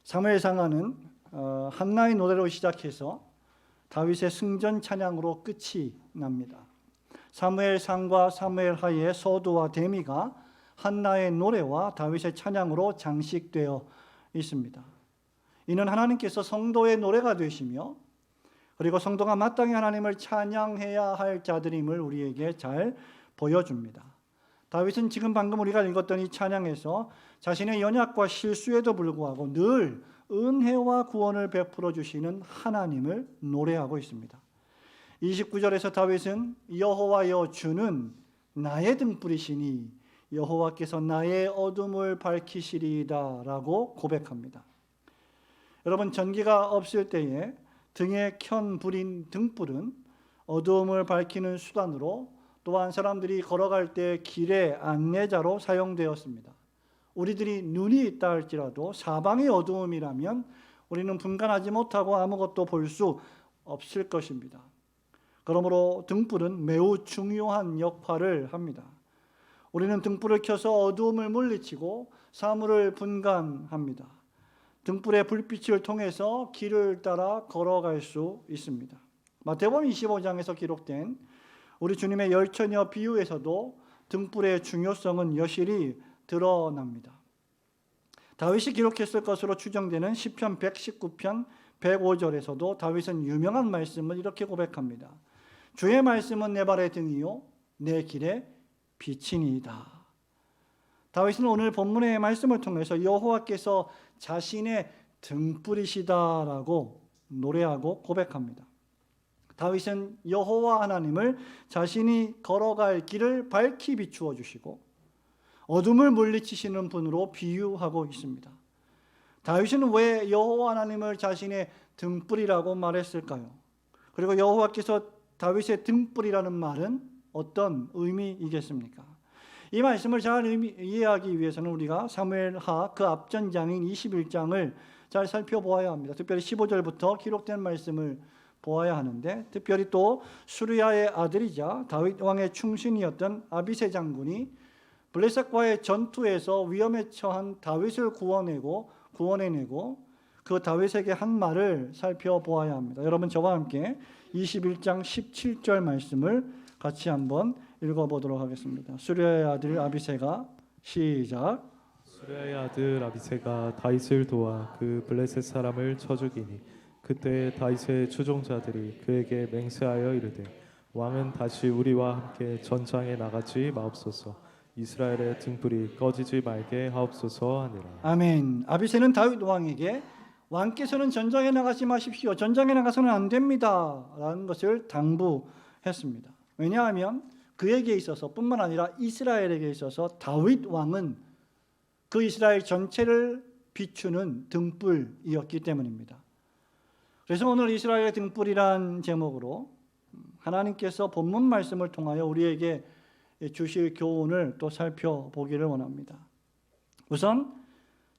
사무엘상하는 한나의 노래로 시작해서 다윗의 승전 찬양으로 끝이 납니다. 사무엘상과 사무엘하의 서두와 대미가 한나의 노래와 다윗의 찬양으로 장식되어 있습니다. 이는 하나님께서 성도의 노래가 되시며 그리고 성도가 마땅히 하나님을 찬양해야 할 자들임을 우리에게 잘 보여줍니다. 다윗은 지금 방금 우리가 읽었던 이 찬양에서 자신의 연약과 실수에도 불구하고 늘 은혜와 구원을 베풀어 주시는 하나님을 노래하고 있습니다. 29절에서 다윗은 여호와여 주는 나의 등불이시니 여호와께서 나의 어둠을 밝히시리이다 라고 고백합니다. 여러분, 전기가 없을 때에 등에 켠 불인 등불은 어두움을 밝히는 수단으로 또한 사람들이 걸어갈 때 길의 안내자로 사용되었습니다. 우리들이 눈이 있다 할지라도 사방이 어두움이라면 우리는 분간하지 못하고 아무것도 볼 수 없을 것입니다. 그러므로 등불은 매우 중요한 역할을 합니다. 우리는 등불을 켜서 어두움을 물리치고 사물을 분간합니다. 등불의 불빛을 통해서 길을 따라 걸어갈 수 있습니다. 마태복음 25장에서 기록된 우리 주님의 열처녀 비유에서도 등불의 중요성은 여실히 드러납니다. 다윗이 기록했을 것으로 추정되는 시편 119편 105절에서도 다윗은 유명한 말씀을 이렇게 고백합니다. 주의 말씀은 내 발의 등이요 내 길의 빛이니이다. 다윗은 오늘 본문의 말씀을 통해서 여호와께서 자신의 등불이시다라고 노래하고 고백합니다. 다윗은 여호와 하나님을 자신이 걸어갈 길을 밝히 비추어 주시고 어둠을 물리치시는 분으로 비유하고 있습니다. 다윗은 왜 여호와 하나님을 자신의 등불이라고 말했을까요? 그리고 여호와께서 다윗의 등불이라는 말은 어떤 의미이겠습니까? 이 말씀을 잘 이해하기 위해서는 우리가 사무엘하 그 앞전장인 21장을 잘 살펴보아야 합니다. 특별히 15절부터 기록된 말씀을 보아야 하는데, 특별히 또 수르야의 아들이자 다윗 왕의 충신이었던 아비새 장군이 블레셋과의 전투에서 위험에 처한 다윗을 구원해내고 그 다윗에게 한 말을 살펴보아야 합니다. 여러분, 저와 함께 21장 17절 말씀을 같이 한번 읽어보도록 하겠습니다. 수르야의 아들 아비새가 시작. 수르야의 아들 아비새가 다윗을 도와 그 블레셋 사람을 쳐 죽이니 그때 다윗의 추종자들이 그에게 맹세하여 이르되 왕은 다시 우리와 함께 전장에 나가지 마옵소서, 이스라엘의 등불이 꺼지지 말게 하옵소서 하니라. 아멘. 아비새는 다윗 왕에게 왕께서는 전장에 나가지 마십시오, 전장에 나가서는 안 됩니다 라는 것을 당부했습니다. 왜냐하면 그에게 있어서 뿐만 아니라 이스라엘에게 있어서 다윗 왕은 그 이스라엘 전체를 비추는 등불이었기 때문입니다. 그래서 오늘 이스라엘의 등불이란 제목으로 하나님께서 본문 말씀을 통하여 우리에게 주실 교훈을 또 살펴보기를 원합니다. 우선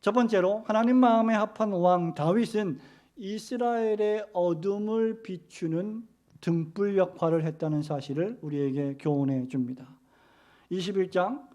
첫 번째로 하나님 마음에 합한 왕 다윗은 이스라엘의 어둠을 비추는 등불 역할을 했다는 사실을 우리에게 교훈해 줍니다. 21장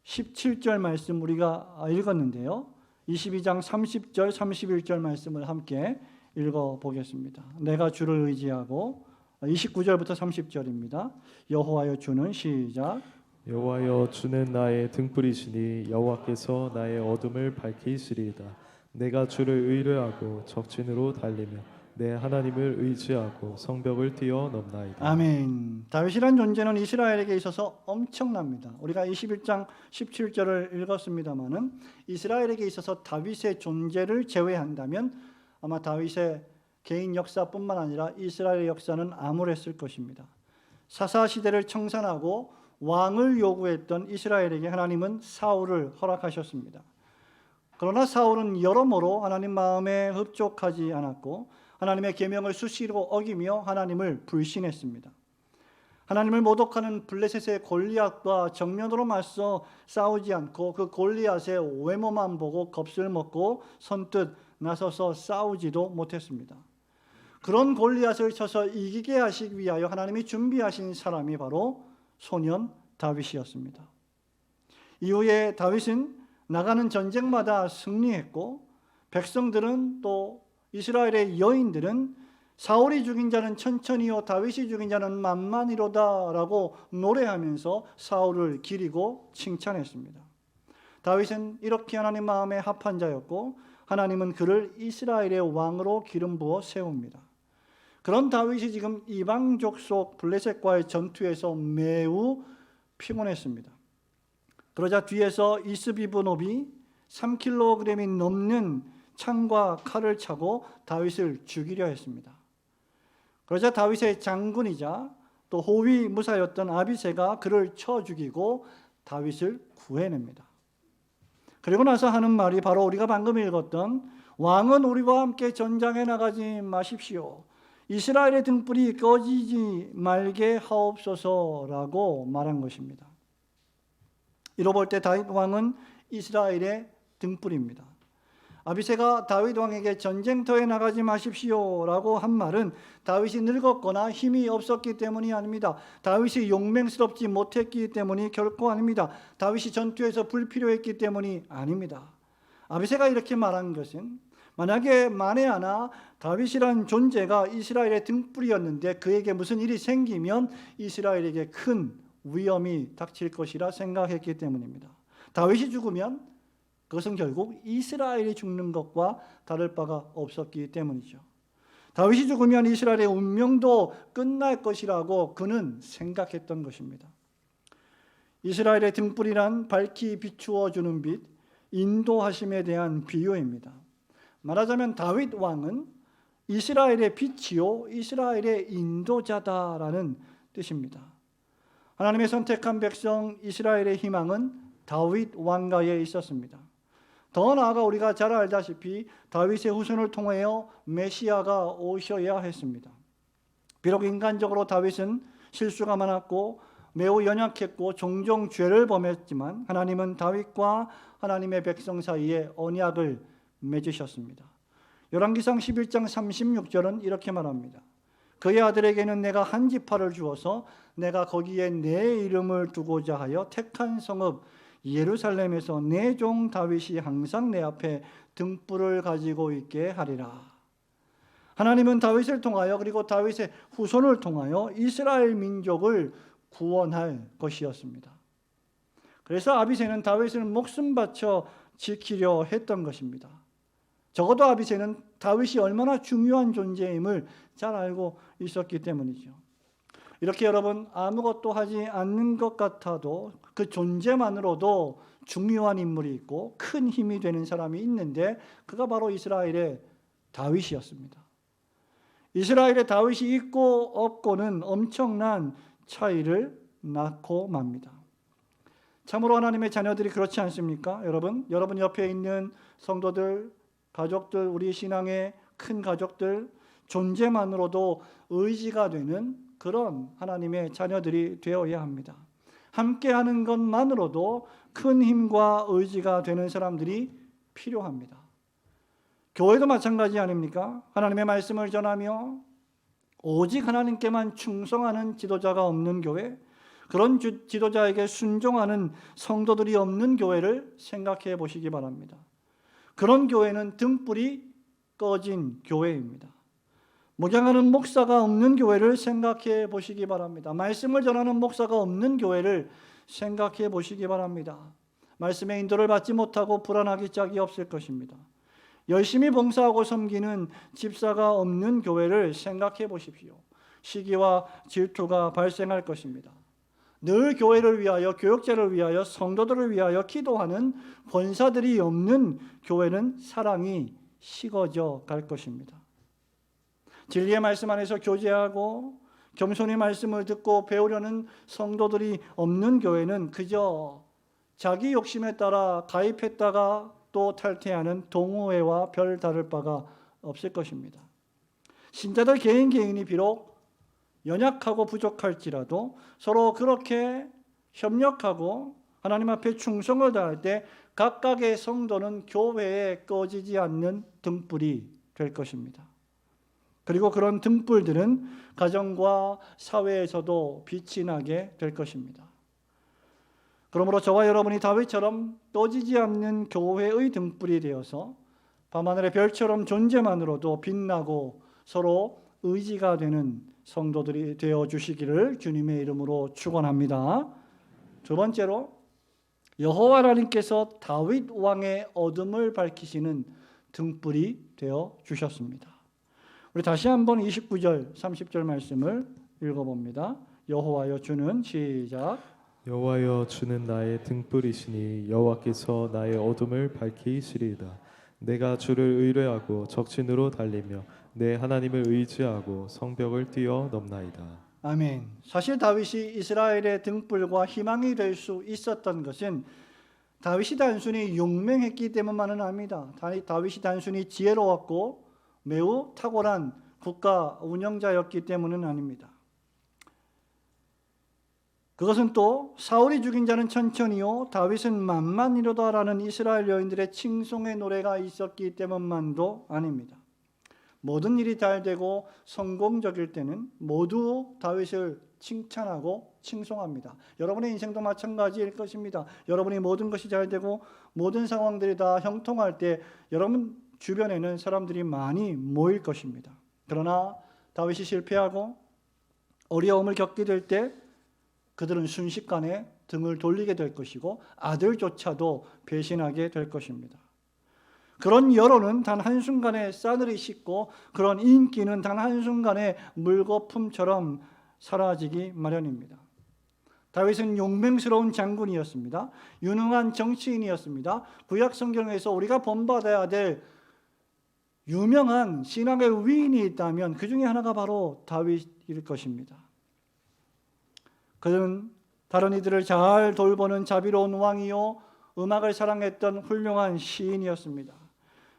17절 말씀 우리가 읽었는데요. 22장 30절 31절 말씀을 함께 읽어보겠습니다. 내가 주를 의지하고 29절부터 30절입니다. 여호와여 주는 시작. 여호와여 주는 나의 등불이시니 여호와께서 나의 어둠을 밝히시리이다. 내가 주를 의뢰하고 적진으로 달리며 내 하나님을 의지하고 성벽을 뛰어넘나이다. 아멘. 다윗이란 존재는 이스라엘에게 있어서 엄청납니다. 우리가 21장 17절을 읽었습니다마는 이스라엘에게 있어서 다윗의 존재를 제외한다면 아마 다윗의 개인 역사뿐만 아니라 이스라엘의 역사는 암울했을 것입니다. 사사시대를 청산하고 왕을 요구했던 이스라엘에게 하나님은 사울을 허락하셨습니다. 그러나 사울은 여러모로 하나님 마음에 흡족하지 않았고 하나님의 계명을 수시로 어기며 하나님을 불신했습니다. 하나님을 모독하는 블레셋의 골리앗과 정면으로 맞서 싸우지 않고 그 골리앗의 외모만 보고 겁을 먹고 선뜻 나서서 싸우지도 못했습니다. 그런 골리앗을 쳐서 이기게 하시기 위하여 하나님이 준비하신 사람이 바로 소년 다윗이었습니다. 이후에 다윗은 나가는 전쟁마다 승리했고 백성들은 또 이스라엘의 여인들은 사울이 죽인 자는 천천히요 다윗이 죽인 자는 만만이로다라고 노래하면서 사울을 기리고 칭찬했습니다. 다윗은 이렇게 하나님 마음에 합한 자였고 하나님은 그를 이스라엘의 왕으로 기름 부어 세웁니다. 그런 다윗이 지금 이방 족속 블레셋과의 전투에서 매우 피곤했습니다. 그러자 뒤에서 이스비브노비 3kg이 넘는 창과 칼을 차고 다윗을 죽이려 했습니다. 그러자 다윗의 장군이자 또 호위 무사였던 아비새가 그를 쳐 죽이고 다윗을 구해냅니다. 그리고 나서 하는 말이 바로 우리가 방금 읽었던 왕은 우리와 함께 전장에 나가지 마십시오. 이스라엘의 등불이 꺼지지 말게 하옵소서라고 말한 것입니다. 이로 볼 때 다윗 왕은 이스라엘의 등불입니다. 아비새가 다윗 왕에게 전쟁터에 나가지 마십시오라고 한 말은 다윗이 늙었거나 힘이 없었기 때문이 아닙니다. 다윗이 용맹스럽지 못했기 때문이 결코 아닙니다. 다윗이 전투에서 불필요했기 때문이 아닙니다. 아비새가 이렇게 말한 것은 만약에 만에 하나 다윗이란 존재가 이스라엘의 등불이었는데 그에게 무슨 일이 생기면 이스라엘에게 큰 위험이 닥칠 것이라 생각했기 때문입니다. 다윗이 죽으면 그것은 결국 이스라엘이 죽는 것과 다를 바가 없었기 때문이죠. 다윗이 죽으면 이스라엘의 운명도 끝날 것이라고 그는 생각했던 것입니다. 이스라엘의 등불이란 밝히 비추어 주는 빛, 인도하심에 대한 비유입니다. 말하자면 다윗 왕은 이스라엘의 빛이요 이스라엘의 인도자다라는 뜻입니다. 하나님의 선택한 백성 이스라엘의 희망은 다윗 왕가에 있었습니다. 더 나아가 우리가 잘 알다시피 다윗의 후손을 통하여 메시아가 오셔야 했습니다. 비록 인간적으로 다윗은 실수가 많았고 매우 연약했고 종종 죄를 범했지만 하나님은 다윗과 하나님의 백성 사이에 언약을 맺으셨습니다. 열왕기상 11장 36절은 이렇게 말합니다. 그의 아들에게는 내가 한 지파를 주어서 내가 거기에 내 이름을 두고자 하여 택한 성읍 예루살렘에서 내 종 다윗이 항상 내 앞에 등불을 가지고 있게 하리라. 하나님은 다윗을 통하여 그리고 다윗의 후손을 통하여 이스라엘 민족을 구원할 것이었습니다. 그래서 아비새는 다윗을 목숨 바쳐 지키려 했던 것입니다. 적어도 아비새는 다윗이 얼마나 중요한 존재임을 잘 알고 있었기 때문이죠. 이렇게 여러분 아무것도 하지 않는 것 같아도 그 존재만으로도 중요한 인물이 있고 큰 힘이 되는 사람이 있는데 그가 바로 이스라엘의 다윗이었습니다. 이스라엘의 다윗이 있고 없고는 엄청난 차이를 낳고 맙니다. 참으로 하나님의 자녀들이 그렇지 않습니까? 여러분 옆에 있는 성도들, 가족들, 우리 신앙의 큰 가족들 존재만으로도 의지가 되는 그런 하나님의 자녀들이 되어야 합니다. 함께하는 것만으로도 큰 힘과 의지가 되는 사람들이 필요합니다. 교회도 마찬가지 아닙니까? 하나님의 말씀을 전하며 오직 하나님께만 충성하는 지도자가 없는 교회, 그런 지도자에게 순종하는 성도들이 없는 교회를 생각해 보시기 바랍니다. 그런 교회는 등불이 꺼진 교회입니다. 목양하는 목사가 없는 교회를 생각해 보시기 바랍니다. 말씀을 전하는 목사가 없는 교회를 생각해 보시기 바랍니다. 말씀의 인도를 받지 못하고 불안하기 짝이 없을 것입니다. 열심히 봉사하고 섬기는 집사가 없는 교회를 생각해 보십시오. 시기와 질투가 발생할 것입니다. 늘 교회를 위하여, 교역자를 위하여, 성도들을 위하여 기도하는 권사들이 없는 교회는 사랑이 식어져 갈 것입니다. 진리의 말씀 안에서 교제하고 겸손히 말씀을 듣고 배우려는 성도들이 없는 교회는 그저 자기 욕심에 따라 가입했다가 또 탈퇴하는 동호회와 별 다를 바가 없을 것입니다. 신자들 개인이 비록 연약하고 부족할지라도 서로 그렇게 협력하고 하나님 앞에 충성을 다할 때 각각의 성도는 교회에 꺼지지 않는 등불이 될 것입니다. 그리고 그런 등불들은 가정과 사회에서도 빛이 나게 될 것입니다. 그러므로 저와 여러분이 다윗처럼 꺼지지 않는 교회의 등불이 되어서 밤하늘의 별처럼 존재만으로도 빛나고 서로 의지가 되는 성도들이 되어 주시기를 주님의 이름으로 축원합니다. 두 번째로 여호와 하나님께서 다윗 왕의 어둠을 밝히시는 등불이 되어 주셨습니다. 우리 다시 한번 29절 30절 말씀을 읽어봅니다. 여호와여 주는 시작. 여호와여 주는 나의 등불이시니 여호와께서 나의 어둠을 밝히시리이다. 내가 주를 의뢰하고 적진으로 달리며 내 하나님을 의지하고 성벽을 뛰어넘나이다. 아멘. 사실 다윗이 이스라엘의 등불과 희망이 될 수 있었던 것은 다윗이 단순히 용맹했기 때문만은 아닙니다. 다윗이 단순히 지혜로웠고 매우 탁월한 국가 운영자였기 때문은 아닙니다. 그것은 또 사울이 죽인 자는 천천히요 다윗은 만만이로다라는 이스라엘 여인들의 칭송의 노래가 있었기 때문만도 아닙니다. 모든 일이 잘 되고 성공적일 때는 모두 다윗을 칭찬하고 칭송합니다. 여러분의 인생도 마찬가지일 것입니다. 여러분이 모든 것이 잘 되고 모든 상황들이 다 형통할 때 여러분 주변에는 사람들이 많이 모일 것입니다. 그러나 다윗이 실패하고 어려움을 겪게 될 때 그들은 순식간에 등을 돌리게 될 것이고 아들조차도 배신하게 될 것입니다. 그런 여론은 단 한순간에 싸늘히 식고 그런 인기는 단 한순간에 물거품처럼 사라지기 마련입니다. 다윗은 용맹스러운 장군이었습니다. 유능한 정치인이었습니다. 구약 성경에서 우리가 본받아야 될 유명한 신앙의 위인이 있다면 그 중에 하나가 바로 다윗일 것입니다. 그는 다른 이들을 잘 돌보는 자비로운 왕이요 음악을 사랑했던 훌륭한 시인이었습니다.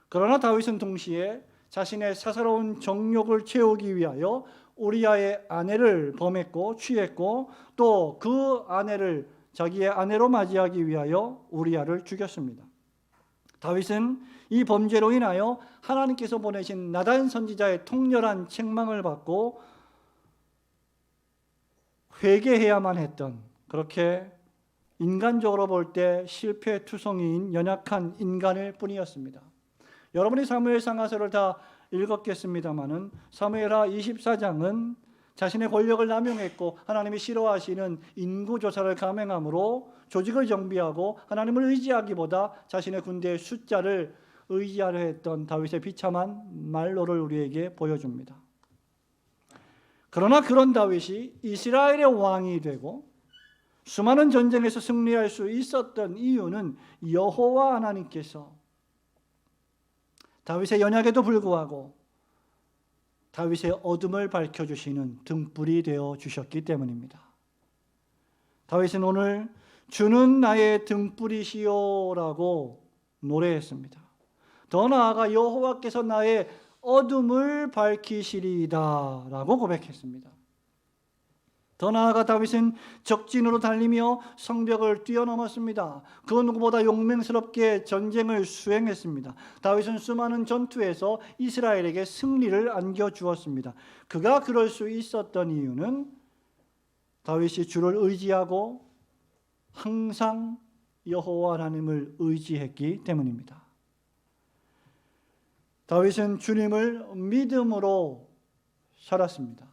그러나 다윗은 동시에 자신의 사사로운 정욕을 채우기 위하여 우리아의 아내를 범했고 취했고 또 그 아내를 자기의 아내로 맞이하기 위하여 우리아를 죽였습니다. 다윗은 이 범죄로 인하여 하나님께서 보내신 나단 선지자의 통렬한 책망을 받고 회개해야만 했던, 그렇게 인간적으로 볼 때 실패투성이인 연약한 인간일 뿐이었습니다. 여러분이 사무엘상하서를 다 읽었겠습니다마는 사무엘하 24장은 자신의 권력을 남용했고 하나님이 싫어하시는 인구조사를 감행함으로 조직을 정비하고 하나님을 의지하기보다 자신의 군대의 숫자를 의지하려 했던 다윗의 비참한 말로를 우리에게 보여줍니다. 그러나 그런 다윗이 이스라엘의 왕이 되고 수많은 전쟁에서 승리할 수 있었던 이유는 여호와 하나님께서 다윗의 연약에도 불구하고 다윗의 어둠을 밝혀주시는 등불이 되어 주셨기 때문입니다. 다윗은 오늘 주는 나의 등불이시오라고 노래했습니다. 더 나아가 여호와께서 나의 어둠을 밝히시리이다 라고 고백했습니다. 더 나아가 다윗은 적진으로 달리며 성벽을 뛰어넘었습니다. 그 누구보다 용맹스럽게 전쟁을 수행했습니다. 다윗은 수많은 전투에서 이스라엘에게 승리를 안겨주었습니다. 그가 그럴 수 있었던 이유는 다윗이 주를 의지하고 항상 여호와 하나님을 의지했기 때문입니다. 다윗은 주님을 믿음으로 살았습니다.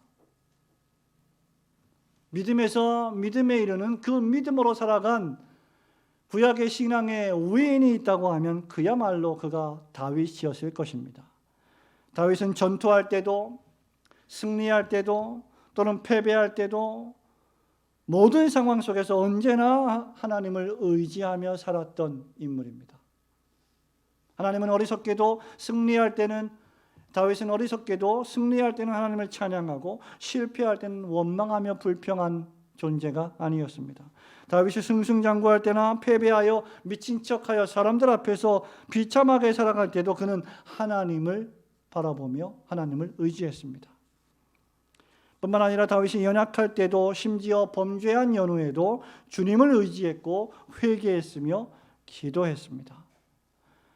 믿음에서 믿음에 이르는 그 믿음으로 살아간 구약의 신앙의 위인이 있다고 하면 그야말로 그가 다윗이었을 것입니다. 다윗은 전투할 때도 승리할 때도 또는 패배할 때도 모든 상황 속에서 언제나 하나님을 의지하며 살았던 인물입니다. 하나님은 어리석게도 승리할 때는 다윗은 어리석게도 승리할 때는 하나님을 찬양하고 실패할 때는 원망하며 불평한 존재가 아니었습니다. 다윗이 승승장구할 때나 패배하여 미친 척하여 사람들 앞에서 비참하게 살아갈 때도 그는 하나님을 바라보며 하나님을 의지했습니다. 뿐만 아니라 다윗이 연약할 때도 심지어 범죄한 연후에도 주님을 의지했고 회개했으며 기도했습니다.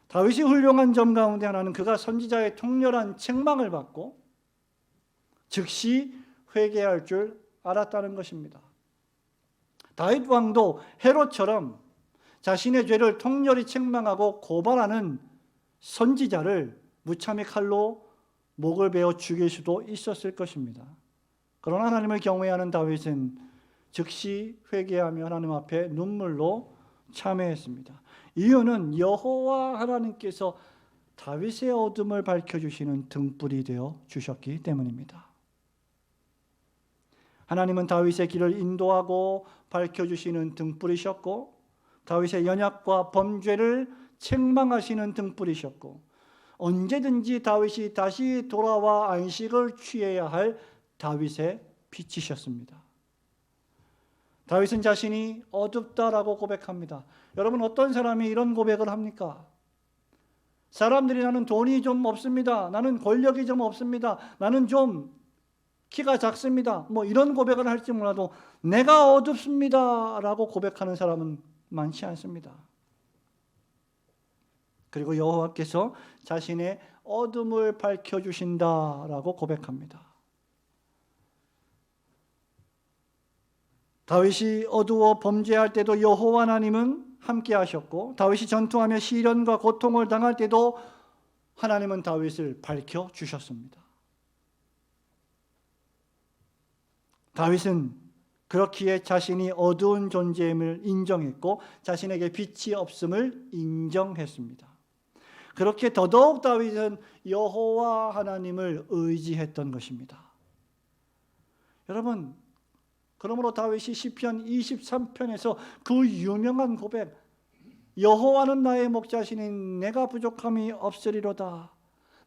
다윗이 훌륭한 점 가운데 하나는 그가 선지자의 통렬한 책망을 받고 즉시 회개할 줄 알았다는 것입니다. 다윗 왕도 헤롯처럼 자신의 죄를 통렬히 책망하고 고발하는 선지자를 무참히 칼로 목을 베어 죽일 수도 있었을 것입니다. 그러나 하나님을 경외하는 다윗은 즉시 회개하며 하나님 앞에 눈물로 참회했습니다. 이유는 여호와 하나님께서 다윗의 어둠을 밝혀주시는 등불이 되어 주셨기 때문입니다. 하나님은 다윗의 길을 인도하고 밝혀주시는 등불이셨고, 다윗의 연약과 범죄를 책망하시는 등불이셨고, 언제든지 다윗이 다시 돌아와 안식을 취해야 할 다윗의 빛이셨습니다. 다윗은 자신이 어둡다라고 고백합니다. 여러분, 어떤 사람이 이런 고백을 합니까? 사람들이 나는 돈이 좀 없습니다. 나는 권력이 좀 없습니다. 나는 좀 키가 작습니다. 뭐 이런 고백을 할지 몰라도 내가 어둡습니다 라고 고백하는 사람은 많지 않습니다. 그리고 여호와께서 자신의 어둠을 밝혀주신다라고 고백합니다. 다윗이 어두워 범죄할 때도 여호와 하나님은 함께 하셨고, 다윗이 전투하며 시련과 고통을 당할 때도 하나님은 다윗을 밝혀주셨습니다. 다윗은 그렇기에 자신이 어두운 존재임을 인정했고 자신에게 빛이 없음을 인정했습니다. 그렇게 더더욱 다윗은 여호와 하나님을 의지했던 것입니다. 여러분, 그러므로 다윗이 시편 23편에서 그 유명한 고백, 여호와는 나의 목자시니 내가 부족함이 없으리로다.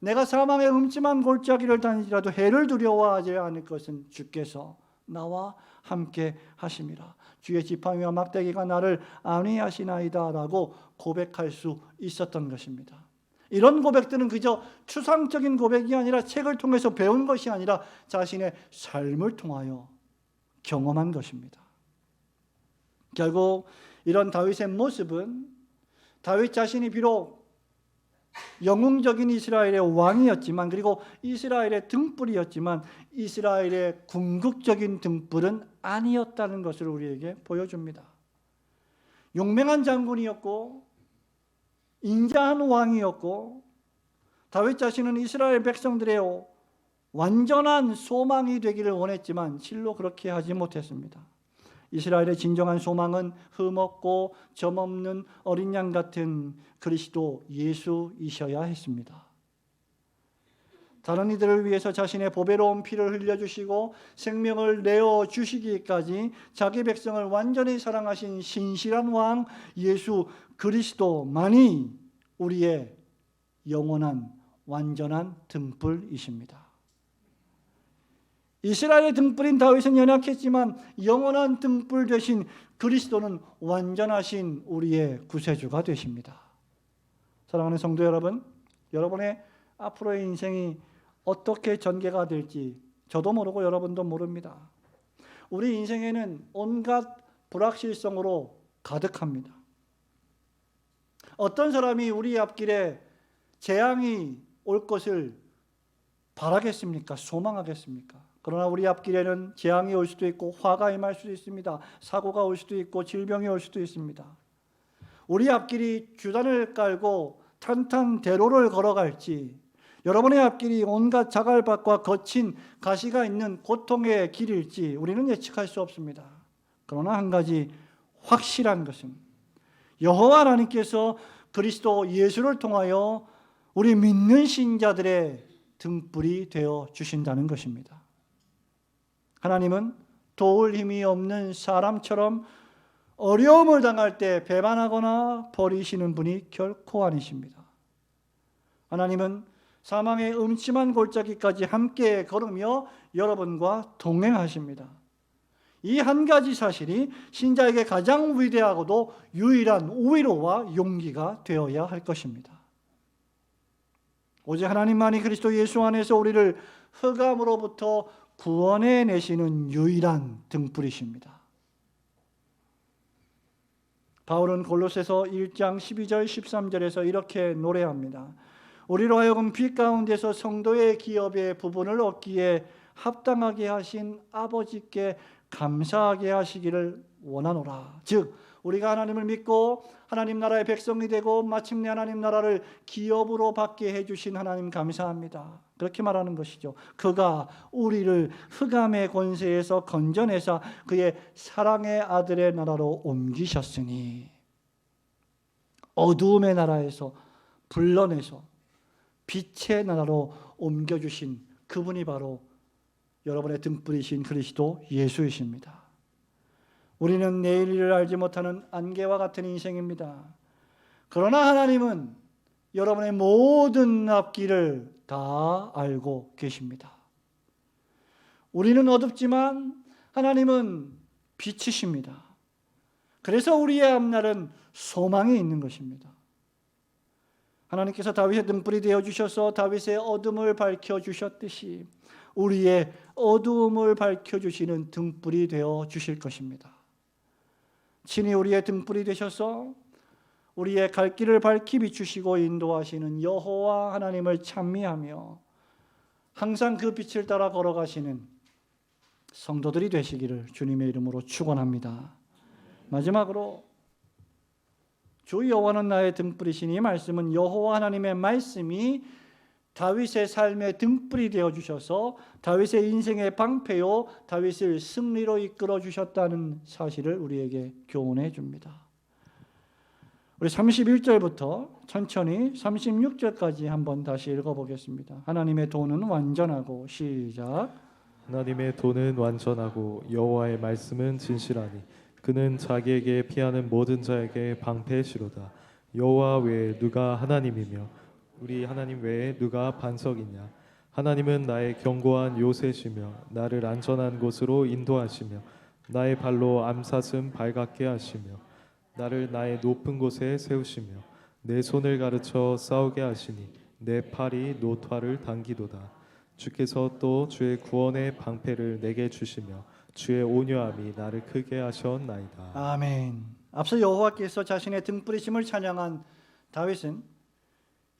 내가 사망의 음침한 골짜기를 다니더라도 해를 두려워하지 않을 것은 주께서 나와 함께 하심이라. 주의 지팡이와 막대기가 나를 안위하시나이다 라고 고백할 수 있었던 것입니다. 이런 고백들은 그저 추상적인 고백이 아니라 책을 통해서 배운 것이 아니라 자신의 삶을 통하여 경험한 것입니다. 결국 이런 다윗의 모습은 다윗 자신이 비록 영웅적인 이스라엘의 왕이었지만, 그리고 이스라엘의 등불이었지만 이스라엘의 궁극적인 등불은 아니었다는 것을 우리에게 보여줍니다. 용맹한 장군이었고 인자한 왕이었고, 다윗 자신은 이스라엘 백성들의 완전한 소망이 되기를 원했지만 실로 그렇게 하지 못했습니다. 이스라엘의 진정한 소망은 흠없고 점없는 어린 양 같은 그리스도 예수이셔야 했습니다. 다른 이들을 위해서 자신의 보배로운 피를 흘려주시고 생명을 내어주시기까지 자기 백성을 완전히 사랑하신 신실한 왕 예수 그리스도만이 우리의 영원한 완전한 등불이십니다. 이스라엘의 등불인 다윗은 연약했지만 영원한 등불 되신 그리스도는 완전하신 우리의 구세주가 되십니다. 사랑하는 성도 여러분, 여러분의 앞으로의 인생이 어떻게 전개가 될지 저도 모르고 여러분도 모릅니다. 우리 인생에는 온갖 불확실성으로 가득합니다. 어떤 사람이 우리 앞길에 재앙이 올 것을 바라겠습니까? 소망하겠습니까? 그러나 우리 앞길에는 재앙이 올 수도 있고 화가 임할 수도 있습니다. 사고가 올 수도 있고 질병이 올 수도 있습니다. 우리 앞길이 규단을 깔고 탄탄대로를 걸어갈지, 여러분의 앞길이 온갖 자갈밭과 거친 가시가 있는 고통의 길일지 우리는 예측할 수 없습니다. 그러나 한 가지 확실한 것은 여호와 하나님께서 그리스도 예수를 통하여 우리 믿는 신자들의 등불이 되어 주신다는 것입니다. 하나님은 도울 힘이 없는 사람처럼 어려움을 당할 때 배반하거나 버리시는 분이 결코 아니십니다. 하나님은 사망의 음침한 골짜기까지 함께 걸으며 여러분과 동행하십니다. 이 한 가지 사실이 신자에게 가장 위대하고도 유일한 위로와 용기가 되어야 할 것입니다. 오직 하나님만이 그리스도 예수 안에서 우리를 흑암으로부터 구원해 내시는 유일한 등불이십니다. 바울은 골로새서 1장 12절 13절에서 이렇게 노래합니다. 우리로 하여금 빛 가운데서 성도의 기업의 부분을 얻기에 합당하게 하신 아버지께 감사하게 하시기를 원하노라. 즉 우리가 하나님을 믿고 하나님 나라의 백성이 되고 마침내 하나님 나라를 기업으로 받게 해주신 하나님 감사합니다. 그렇게 말하는 것이죠. 그가 우리를 흑암의 권세에서 건져내사 그의 사랑의 아들의 나라로 옮기셨으니, 어두움의 나라에서 불러내서 빛의 나라로 옮겨주신 그분이 바로 여러분의 등불이신 그리스도 예수이십니다. 우리는 내일 일을 알지 못하는 안개와 같은 인생입니다. 그러나 하나님은 여러분의 모든 앞길을 다 알고 계십니다. 우리는 어둡지만 하나님은 빛이십니다. 그래서 우리의 앞날은 소망이 있는 것입니다. 하나님께서 다윗의 등불이 되어주셔서 다윗의 어둠을 밝혀주셨듯이 우리의 어두움을 밝혀주시는 등불이 되어주실 것입니다. 친히 우리의 등불이 되셔서 우리의 갈 길을 밝히 비추시고 인도하시는 여호와 하나님을 찬미하며 항상 그 빛을 따라 걸어가시는 성도들이 되시기를 주님의 이름으로 축원합니다. 마지막으로 주 여호와는 나의 등불이시니, 이 말씀은 여호와 하나님의 말씀이 다윗의 삶의 등불이 되어주셔서 다윗의 인생의 방패요 다윗을 승리로 이끌어 주셨다는 사실을 우리에게 교훈해 줍니다. 우리 31절부터 천천히 36절까지 한번 다시 읽어보겠습니다. 하나님의 도는 완전하고, 시작. 하나님의 도는 완전하고 여호와의 말씀은 진실하니 그는 자기에게 피하는 모든 자에게 방패시로다. 여호와 외에 누가 하나님이며 우리 하나님 외에 누가 반석이냐. 하나님은 나의 견고한 요새시며 나를 안전한 곳으로 인도하시며 나의 발로 암사슴 발같게 하시며 나를 나의 높은 곳에 세우시며 내 손을 가르쳐 싸우게 하시니 내 팔이 노화를 당기도다. 주께서 또 주의 구원의 방패를 내게 주시며 주의 온유함이 나를 크게 하셨나이다. 아멘. 앞서 여호와께서 자신의 등불이심을 찬양한 다윗은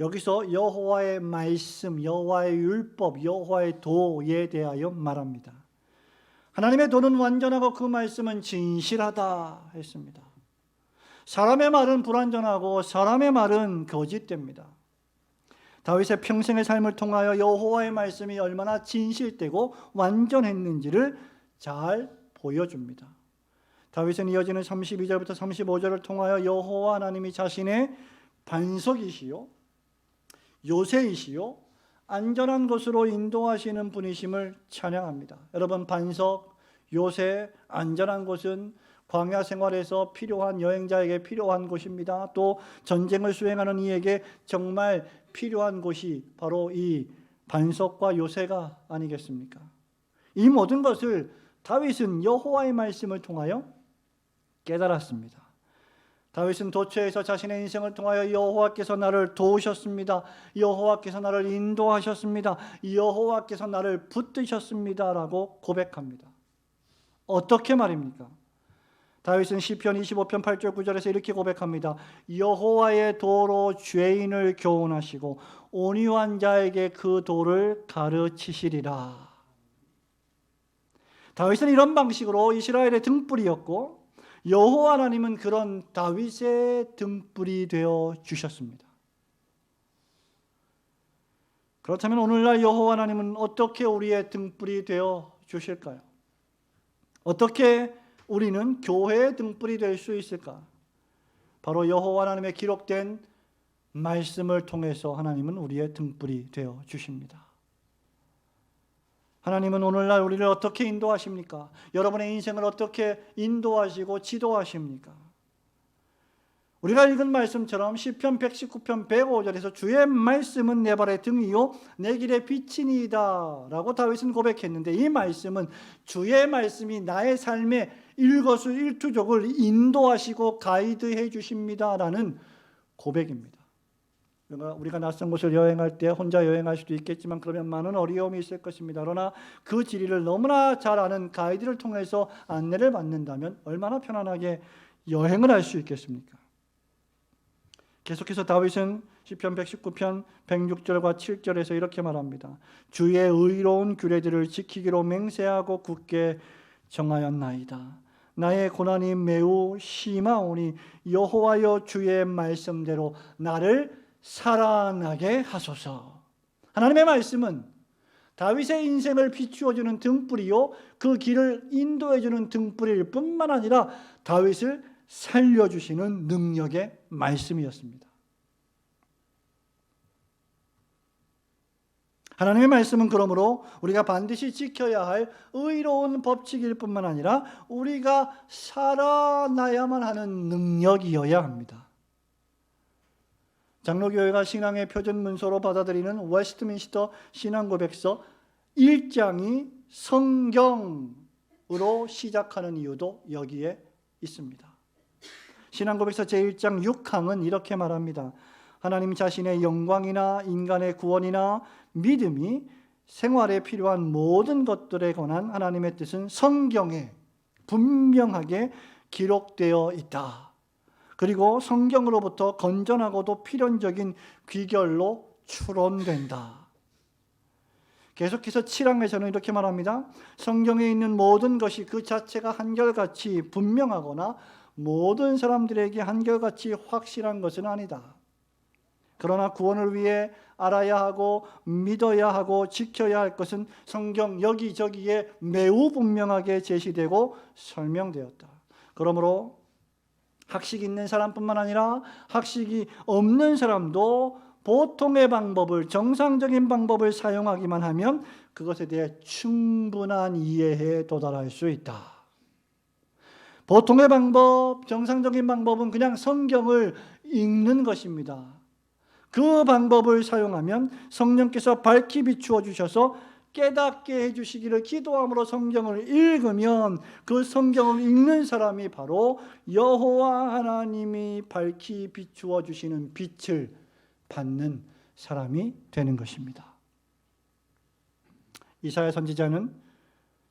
여기서 여호와의 말씀, 여호와의 율법, 여호와의 도에 대하여 말합니다. 하나님의 도는 완전하고 그 말씀은 진실하다 했습니다. 사람의 말은 불완전하고 사람의 말은 거짓됩니다. 다윗의 평생의 삶을 통하여 여호와의 말씀이 얼마나 진실되고 완전했는지를 잘 보여줍니다. 다윗은 이어지는 32절부터 35절을 통하여 여호와 하나님이 자신의 반석이시요 요새이시요 안전한 곳으로 인도하시는 분이심을 찬양합니다. 여러분, 반석, 요새, 안전한 곳은 광야 생활에서 필요한 여행자에게 필요한 곳입니다. 또 전쟁을 수행하는 이에게 정말 필요한 곳이 바로 이 반석과 요새가 아니겠습니까? 이 모든 것을 다윗은 여호와의 말씀을 통하여 깨달았습니다. 다윗은 도처에서 자신의 인생을 통하여 여호와께서 나를 도우셨습니다. 여호와께서 나를 인도하셨습니다. 여호와께서 나를 붙드셨습니다 라고 고백합니다. 어떻게 말입니까? 다윗은 시편 25편 8절 9절에서 이렇게 고백합니다. 여호와의 도로 죄인을 교훈하시고 온유한 자에게 그 도를 가르치시리라. 다윗은 이런 방식으로 이스라엘의 등불이었고 여호와 하나님은 그런 다윗의 등불이 되어 주셨습니다. 그렇다면 오늘날 여호와 하나님은 어떻게 우리의 등불이 되어 주실까요? 어떻게 우리는 교회의 등불이 될 수 있을까? 바로 여호와 하나님의 기록된 말씀을 통해서 하나님은 우리의 등불이 되어 주십니다. 하나님은 오늘날 우리를 어떻게 인도하십니까? 여러분의 인생을 어떻게 인도하시고 지도하십니까? 우리가 읽은 말씀처럼 시편 119편 105절에서 주의 말씀은 내 발의 등이요 내 길의 빛이니이다 라고 다윗은 고백했는데, 이 말씀은 주의 말씀이 나의 삶의 일거수일투족을 인도하시고 가이드해 주십니다 라는 고백입니다. 우리가 낯선 곳을 여행할 때 혼자 여행할 수도 있겠지만 그러면 많은 어려움이 있을 것입니다. 그러나 그 지리를 너무나 잘 아는 가이드를 통해서 안내를 받는다면 얼마나 편안하게 여행을 할 수 있겠습니까? 계속해서 다윗은 시편 119편 106절과 7절에서 이렇게 말합니다. 주의 의로운 규례들을 지키기로 맹세하고 굳게 정하였나이다. 나의 고난이 매우 심하오니 여호와여 주의 말씀대로 나를 살아나게 하소서. 하나님의 말씀은 다윗의 인생을 비추어주는 등불이요, 그 길을 인도해주는 등불일 뿐만 아니라 다윗을 살려주시는 능력의 말씀이었습니다. 하나님의 말씀은 그러므로 우리가 반드시 지켜야 할 의로운 법칙일 뿐만 아니라 우리가 살아나야만 하는 능력이어야 합니다. 장로교회가 신앙의 표준 문서로 받아들이는 웨스트민스터 신앙고백서 1장이 성경으로 시작하는 이유도 여기에 있습니다. 신앙고백서 제1장 6항은 이렇게 말합니다. 하나님 자신의 영광이나 인간의 구원이나 믿음이 생활에 필요한 모든 것들에 관한 하나님의 뜻은 성경에 분명하게 기록되어 있다. 그리고 성경으로부터 건전하고도 필연적인 귀결로 추론된다. 계속해서 7항에서는 이렇게 말합니다. 성경에 있는 모든 것이 그 자체가 한결같이 분명하거나 모든 사람들에게 한결같이 확실한 것은 아니다. 그러나 구원을 위해 알아야 하고 믿어야 하고 지켜야 할 것은 성경 여기저기에 매우 분명하게 제시되고 설명되었다. 그러므로 학식 있는 사람뿐만 아니라 학식이 없는 사람도 보통의 방법을, 정상적인 방법을 사용하기만 하면 그것에 대해 충분한 이해에 도달할 수 있다. 보통의 방법, 정상적인 방법은 그냥 성경을 읽는 것입니다. 그 방법을 사용하면 성령께서 밝히 비추어 주셔서 깨닫게 해주시기를 기도함으로 성경을 읽으면 그 성경을 읽는 사람이 바로 여호와 하나님이 밝히 비추어 주시는 빛을 받는 사람이 되는 것입니다. 이사야 선지자는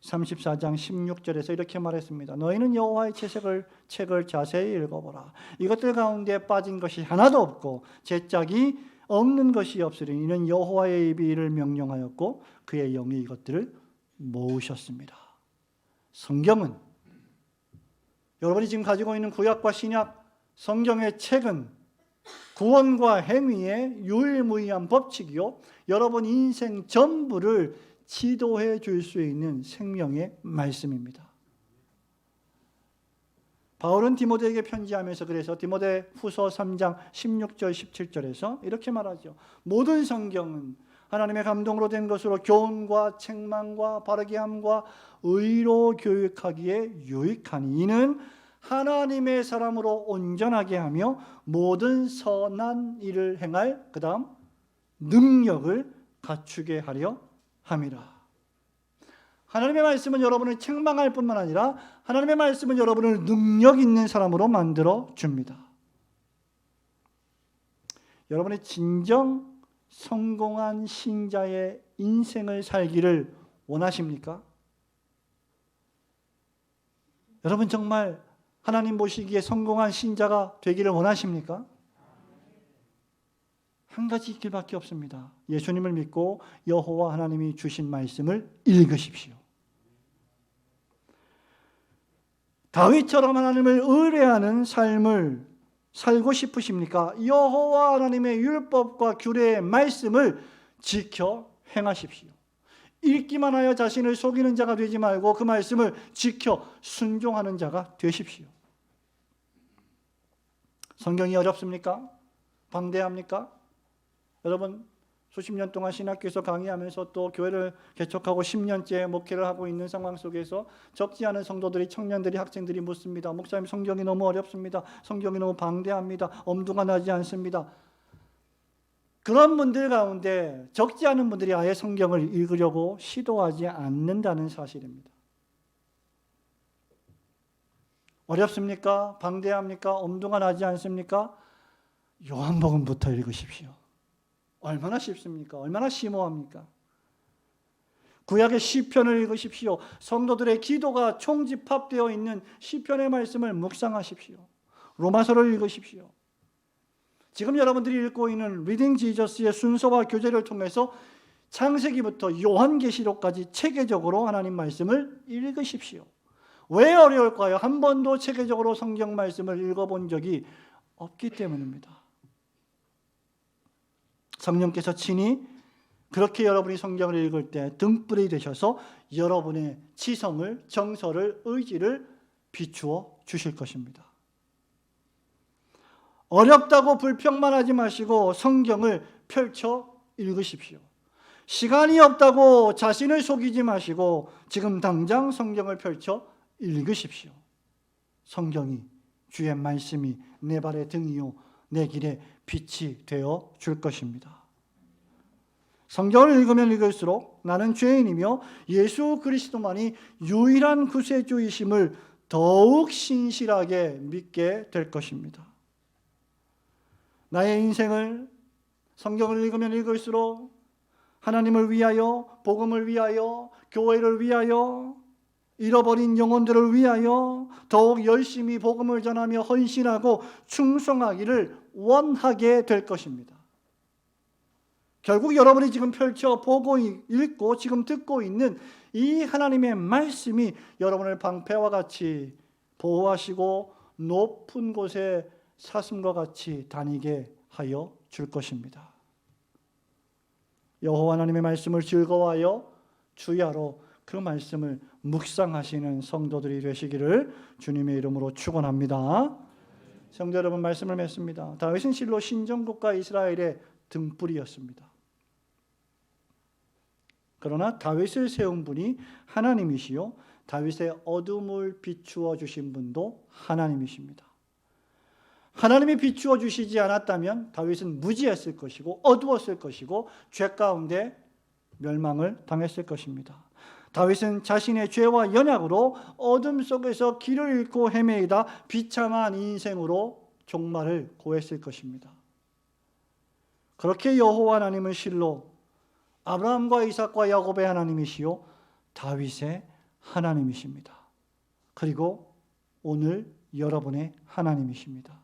34장 16절에서 이렇게 말했습니다. 너희는 여호와의 책을 자세히 읽어보라. 이것들 가운데 빠진 것이 하나도 없고 제짝이 없는 것이 없으리니 이는 여호와의 입이 이를 명령하였고 그의 영이 이것들을 모으셨습니다. 성경은, 여러분이 지금 가지고 있는 구약과 신약 성경의 책은 구원과 행위의 유일무이한 법칙이요, 여러분 인생 전부를 지도해 줄 수 있는 생명의 말씀입니다. 바울은 디모데에게 편지하면서 그래서 디모데 후서 3장 16절 17절에서 이렇게 말하죠. 모든 성경은 하나님의 감동으로 된 것으로 교훈과 책망과 바르게 함과 의로 교육하기에 유익하니 이는 하나님의 사람으로 온전하게 하며 모든 선한 일을 행할 그 다음 능력을 갖추게 하려 함이라. 하나님의 말씀은 여러분을 책망할 뿐만 아니라 하나님의 말씀은 여러분을 능력 있는 사람으로 만들어 줍니다. 여러분의 진정 성공한 신자의 인생을 살기를 원하십니까? 여러분 정말 하나님 보시기에 성공한 신자가 되기를 원하십니까? 한 가지 길밖에 없습니다. 예수님을 믿고 여호와 하나님이 주신 말씀을 읽으십시오. 다윗처럼 하나님을 의뢰하는 삶을 살고 싶으십니까? 여호와 하나님의 율법과 규례의 말씀을 지켜 행하십시오. 읽기만 하여 자신을 속이는 자가 되지 말고 그 말씀을 지켜 순종하는 자가 되십시오. 성경이 어렵습니까? 방대합니까? 여러분 수십 년 동안 신학교에서 강의하면서 또 교회를 개척하고 10년째 목회를 하고 있는 상황 속에서 적지 않은 성도들이, 청년들이, 학생들이 묻습니다. 목사님, 성경이 너무 어렵습니다. 성경이 너무 방대합니다. 엄두가 나지 않습니다. 그런 분들 가운데 적지 않은 분들이 아예 성경을 읽으려고 시도하지 않는다는 사실입니다. 어렵습니까? 방대합니까? 엄두가 나지 않습니까? 요한복음부터 읽으십시오. 얼마나 쉽습니까? 얼마나 심오합니까? 구약의 시편을 읽으십시오. 성도들의 기도가 총집합되어 있는 시편의 말씀을 묵상하십시오. 로마서를 읽으십시오. 지금 여러분들이 읽고 있는 리딩 지저스의 순서와 교재를 통해서 창세기부터 요한계시록까지 체계적으로 하나님 말씀을 읽으십시오. 왜 어려울까요? 한 번도 체계적으로 성경 말씀을 읽어본 적이 없기 때문입니다. 성령께서 친히 그렇게 여러분이 성경을 읽을 때 등불이 되셔서 여러분의 지성을, 정서를, 의지를 비추어 주실 것입니다. 어렵다고 불평만 하지 마시고 성경을 펼쳐 읽으십시오. 시간이 없다고 자신을 속이지 마시고 지금 당장 성경을 펼쳐 읽으십시오. 성경이, 주의 말씀이 내 발의 등이요 내 길의 빛이 되어 줄 것입니다. 성경을 읽으면 읽을수록 나는 죄인이며 예수 그리스도만이 유일한 구세주이심을 더욱 신실하게 믿게 될 것입니다. 나의 인생을 성경을 읽으면 읽을수록 하나님을 위하여, 복음을 위하여, 교회를 위하여, 잃어버린 영혼들을 위하여 더욱 열심히 복음을 전하며 헌신하고 충성하기를 원하게 될 것입니다. 결국 여러분이 지금 펼쳐 보고 읽고 지금 듣고 있는 이 하나님의 말씀이 여러분을 방패와 같이 보호하시고 높은 곳에 사슴과 같이 다니게 하여 줄 것입니다. 여호와 하나님의 말씀을 즐거워하여 주야로 그 말씀을 묵상하시는 성도들이 되시기를 주님의 이름으로 축원합니다. 성도 여러분, 말씀을 맺습니다. 다윗은 실로 신정국가 이스라엘의 등불이었습니다. 그러나 다윗을 세운 분이 하나님이시요 다윗의 어둠을 비추어 주신 분도 하나님이십니다. 하나님이 비추어 주시지 않았다면 다윗은 무지했을 것이고 어두웠을 것이고 죄 가운데 멸망을 당했을 것입니다. 다윗은 자신의 죄와 연약으로 어둠 속에서 길을 잃고 헤매이다 비참한 인생으로 종말을 고했을 것입니다. 그렇게 여호와 하나님은 실로 아브라함과 이삭과 야곱의 하나님이시요 다윗의 하나님이십니다. 그리고 오늘 여러분의 하나님이십니다.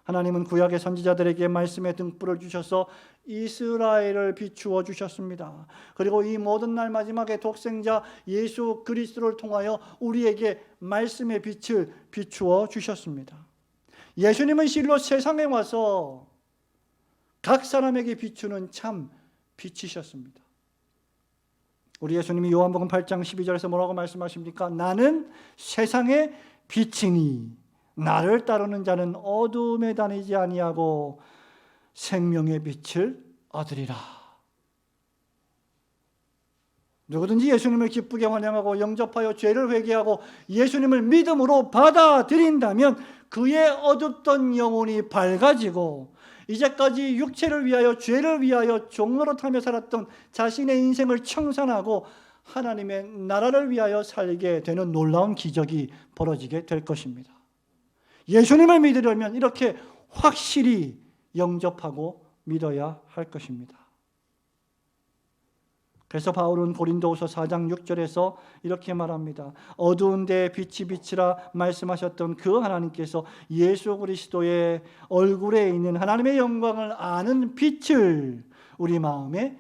하나님은 구약의 선지자들에게 말씀의 등불을 주셔서 이스라엘을 비추어 주셨습니다. 그리고 이 모든 날 마지막에 독생자 예수 그리스도를 통하여 우리에게 말씀의 빛을 비추어 주셨습니다. 예수님은 실로 세상에 와서 각 사람에게 비추는 참 빛이셨습니다. 우리 예수님이 요한복음 8장 12절에서 뭐라고 말씀하십니까? 나는 세상의 빛이니 나를 따르는 자는 어둠에 다니지 아니하고 생명의 빛을 얻으리라. 누구든지 예수님을 기쁘게 환영하고 영접하여 죄를 회개하고 예수님을 믿음으로 받아들인다면 그의 어둡던 영혼이 밝아지고 이제까지 육체를 위하여 죄를 위하여 종노릇하며 살았던 자신의 인생을 청산하고 하나님의 나라를 위하여 살게 되는 놀라운 기적이 벌어지게 될 것입니다. 예수님을 믿으려면 이렇게 확실히 영접하고 믿어야 할 것입니다. 그래서 바울은 고린도후서 4장 6절에서 이렇게 말합니다. 어두운 데에 빛이 비치라 말씀하셨던 그 하나님께서 예수 그리스도의 얼굴에 있는 하나님의 영광을 아는 빛을 우리 마음에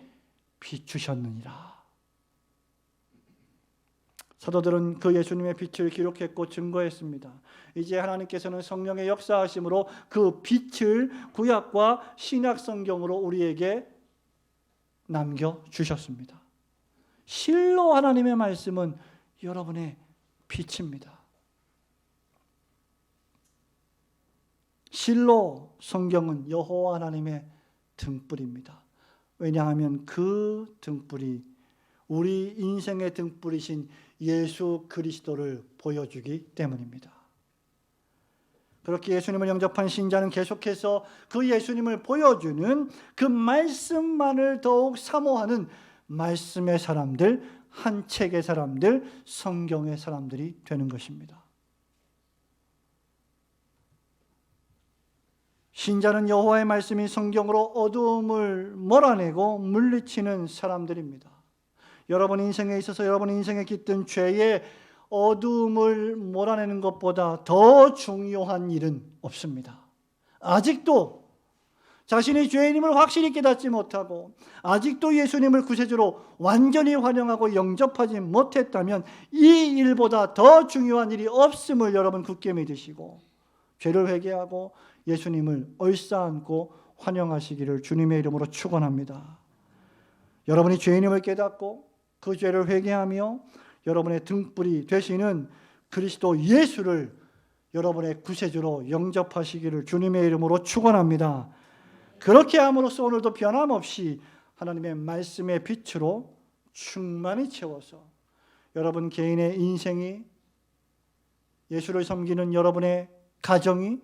비추셨느니라. 사도들은 그 예수님의 빛을 기록했고 증거했습니다. 이제 하나님께서는 성령의 역사하심으로 그 빛을 구약과 신약 성경으로 우리에게 남겨주셨습니다. 실로 하나님의 말씀은 여러분의 빛입니다. 실로 성경은 여호와 하나님의 등불입니다. 왜냐하면 그 등불이 우리 인생의 등불이신 예수 그리스도를 보여주기 때문입니다. 그렇게 예수님을 영접한 신자는 계속해서 그 예수님을 보여주는 그 말씀만을 더욱 사모하는 말씀의 사람들, 한 책의 사람들, 성경의 사람들이 되는 것입니다. 신자는 여호와의 말씀이 성경으로 어두움을 몰아내고 물리치는 사람들입니다. 여러분 인생에 있어서 여러분 인생에 깃든 죄의 어두움을 몰아내는 것보다 더 중요한 일은 없습니다. 아직도 자신이 죄인임을 확실히 깨닫지 못하고 아직도 예수님을 구세주로 완전히 환영하고 영접하지 못했다면 이 일보다 더 중요한 일이 없음을 여러분 굳게 믿으시고 죄를 회개하고 예수님을 얼싸안고 환영하시기를 주님의 이름으로 축원합니다. 여러분이 죄인임을 깨닫고 그 죄를 회개하며 여러분의 등불이 되시는 그리스도 예수를 여러분의 구세주로 영접하시기를 주님의 이름으로 축원합니다. 그렇게 함으로써 오늘도 변함없이 하나님의 말씀의 빛으로 충만히 채워서 여러분 개인의 인생이, 예수를 섬기는 여러분의 가정이,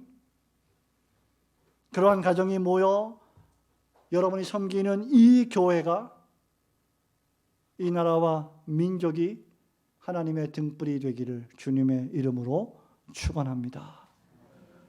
그러한 가정이 모여 여러분이 섬기는 이 교회가, 이 나라와 민족이 하나님의 등불이 되기를 주님의 이름으로 축원합니다.